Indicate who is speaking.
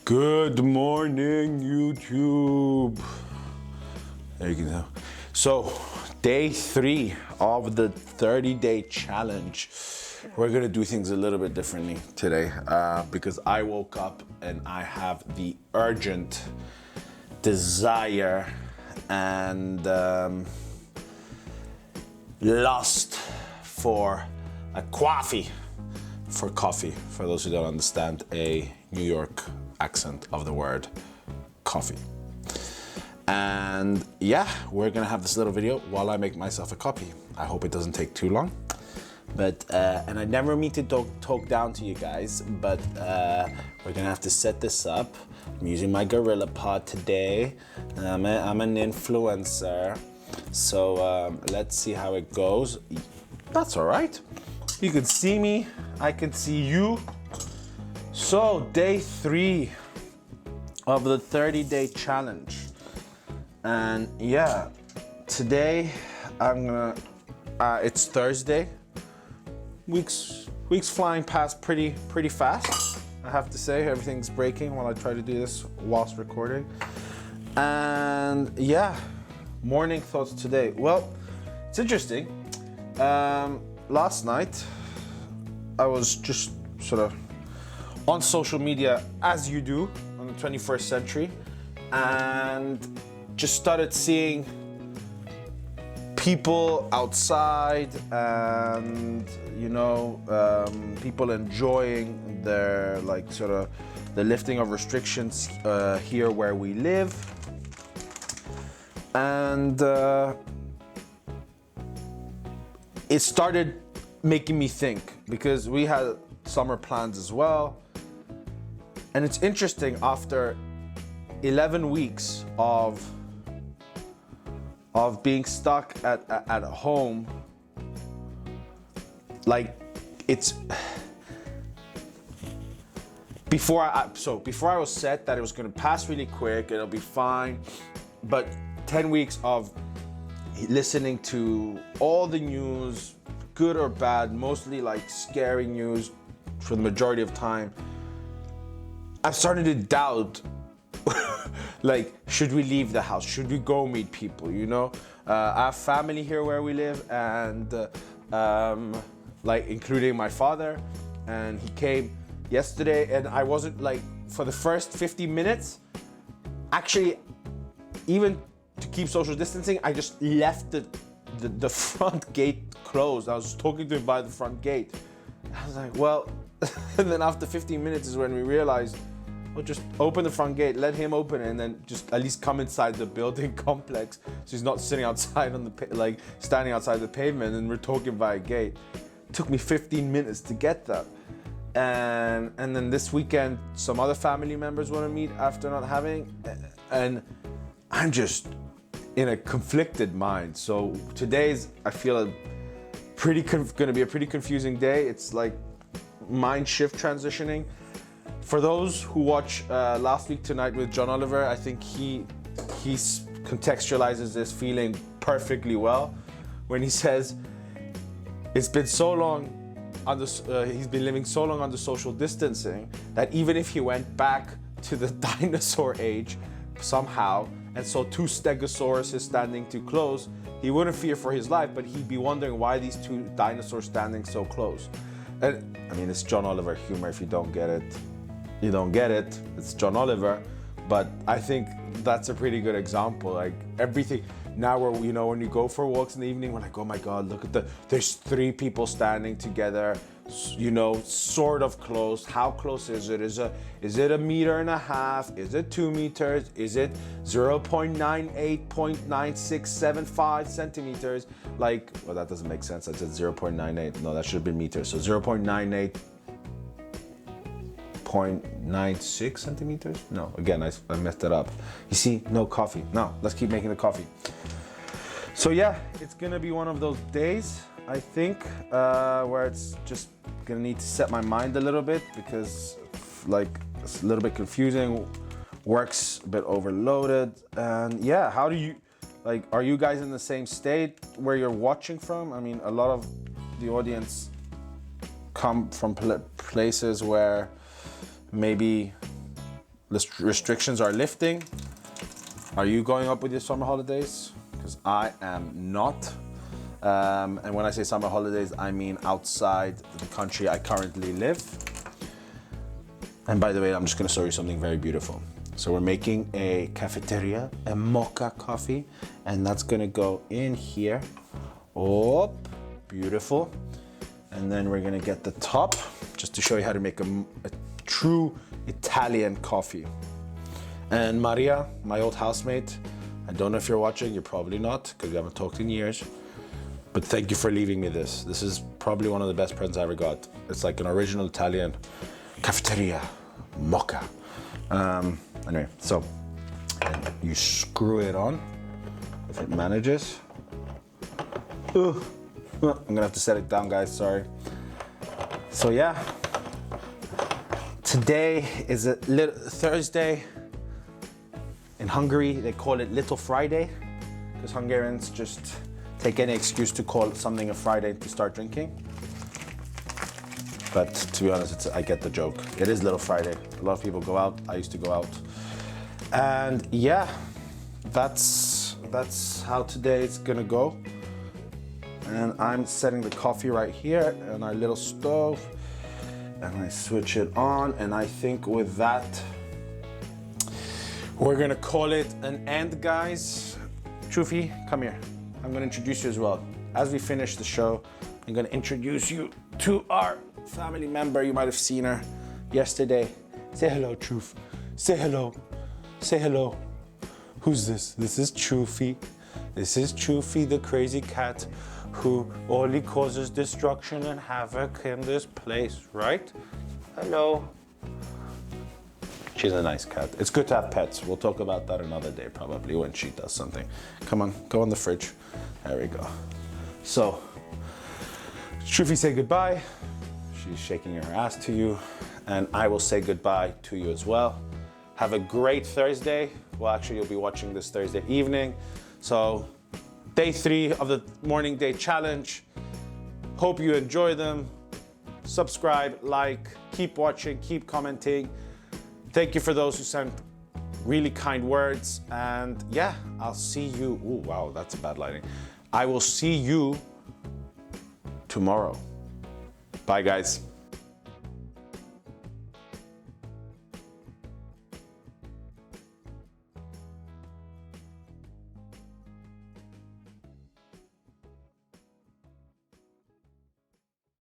Speaker 1: Good morning, YouTube. There you can tell. So, day 3 of the 30-day challenge. We're gonna do things a little bit differently today because I woke up and I have the urgent desire and lust for a coffee. For coffee, for those who don't understand a New York accent of the word coffee. And yeah, we're gonna have this little video while I make myself a copy. I hope it doesn't take too long. But, and I never mean to talk down to you guys, but we're gonna have to set this up. I'm using my Gorilla Pod today. I'm an influencer. So let's see how it goes. That's all right. You can see me, I can see you. So day 3 of the 30-day challenge. And yeah, today I'm gonna, it's Thursday. Weeks flying past pretty fast. I have to say, everything's breaking while I try to do this whilst recording. And yeah, morning thoughts today. Well, it's interesting. Last night, I was just sort of on social media, as you do on the 21st century, and just started seeing people outside and, you know, people enjoying their, like, sort of the lifting of restrictions here where we live. And it started making me think, because we had summer plans as well. And it's interesting, after 11 weeks of being stuck at home, like, it's before I was set that it was gonna pass really quick, it'll be fine, but 10 weeks of listening to all the news, good or bad, mostly like scary news for the majority of time, I've started to doubt, like, should we leave the house? Should we go meet people, you know? I have family here where we live, and like, including my father, and he came yesterday, and I wasn't, like, for the first 50 minutes, actually, even to keep social distancing, I just left the front gate closed. I was talking to him by the front gate. I was like, well, and then after 15 minutes is when we realized, well, just open the front gate, let him open it, and then just at least come inside the building complex, so he's not sitting outside on the standing outside the pavement, and we're talking by a gate. It took me 15 minutes to get that. And then this weekend, some other family members want to meet after not having, and I'm just in a conflicted mind. So today's, I feel, gonna be a pretty confusing day. It's like mind shift transitioning. For those who watch Last Week Tonight with John Oliver, I think he contextualizes this feeling perfectly well when he says it's been so long he's been living so long under social distancing that even if he went back to the dinosaur age somehow and saw 2 stegosauruses standing too close, he wouldn't fear for his life, but he'd be wondering why these 2 dinosaurs standing so close. And I mean, it's John Oliver humor. If you don't get it, you don't get it. It's John Oliver. But I think that's a pretty good example. Like, everything now, where, you know, when you go for walks in the evening, we're like, oh my God, look at there's 3 people standing together, you know, sort of close. How close is it? Is it 1.5 meters? Is it 2 meters? Is it 0.98.9675 centimeters? Like, well, that doesn't make sense. I said 0.98. No, that should have been meters. So 0.96 centimeters? No, again, I messed it up. You see, no coffee. No, let's keep making the coffee. So yeah, it's gonna be one of those days, I think, where it's just gonna need to set my mind a little bit, because, like, it's a little bit confusing, work's a bit overloaded, and yeah, how do you, like, are you guys in the same state where you're watching from? I mean, a lot of the audience come from places where maybe restrictions are lifting. Are you going up with your summer holidays? Because I am not. And when I say summer holidays, I mean outside the country I currently live. And by the way, I'm just gonna show you something very beautiful. So we're making a cafeteria, a mocha coffee, and that's gonna go in here. Oh, beautiful. And then we're gonna get the top, just to show you how to make a true Italian coffee. And Maria, my old housemate, I don't know if you're watching, you're probably not, because we haven't talked in years. But thank you for leaving me this. This is probably one of the best presents I ever got. It's like an original Italian cafeteria mocha. Anyway, so you screw it on if it manages. I'm gonna have to set it down, guys, sorry. So yeah, today is a Thursday. In Hungary, they call it Little Friday, because Hungarians just take any excuse to call something a Friday to start drinking. But to be honest, I get the joke. It is Little Friday. A lot of people go out. I used to go out. And yeah, that's how today's gonna go. And I'm setting the coffee right here on our little stove. And I switch it on. And I think with that, we're gonna call it an end, guys. Chufi, come here. I'm gonna introduce you as well. As we finish the show, I'm gonna introduce you to our family member. You might have seen her yesterday. Say hello, Truth. Say hello. Say hello. Who's this? This is Chufi. This is Chufi, the crazy cat who only causes destruction and havoc in this place, right? Hello. She's a nice cat. It's good to have pets. We'll talk about that another day, probably, when she does something. Come on, go in the fridge. There we go. So, Trufi, say goodbye. She's shaking her ass to you, and I will say goodbye to you as well. Have a great Thursday. Well, actually, you'll be watching this Thursday evening. So, day 3 of the morning day challenge. Hope you enjoy them. Subscribe, like, keep watching, keep commenting. Thank you for those who sent really kind words. And yeah, I'll see you. Ooh, wow, that's bad lighting. I will see you tomorrow. Bye, guys.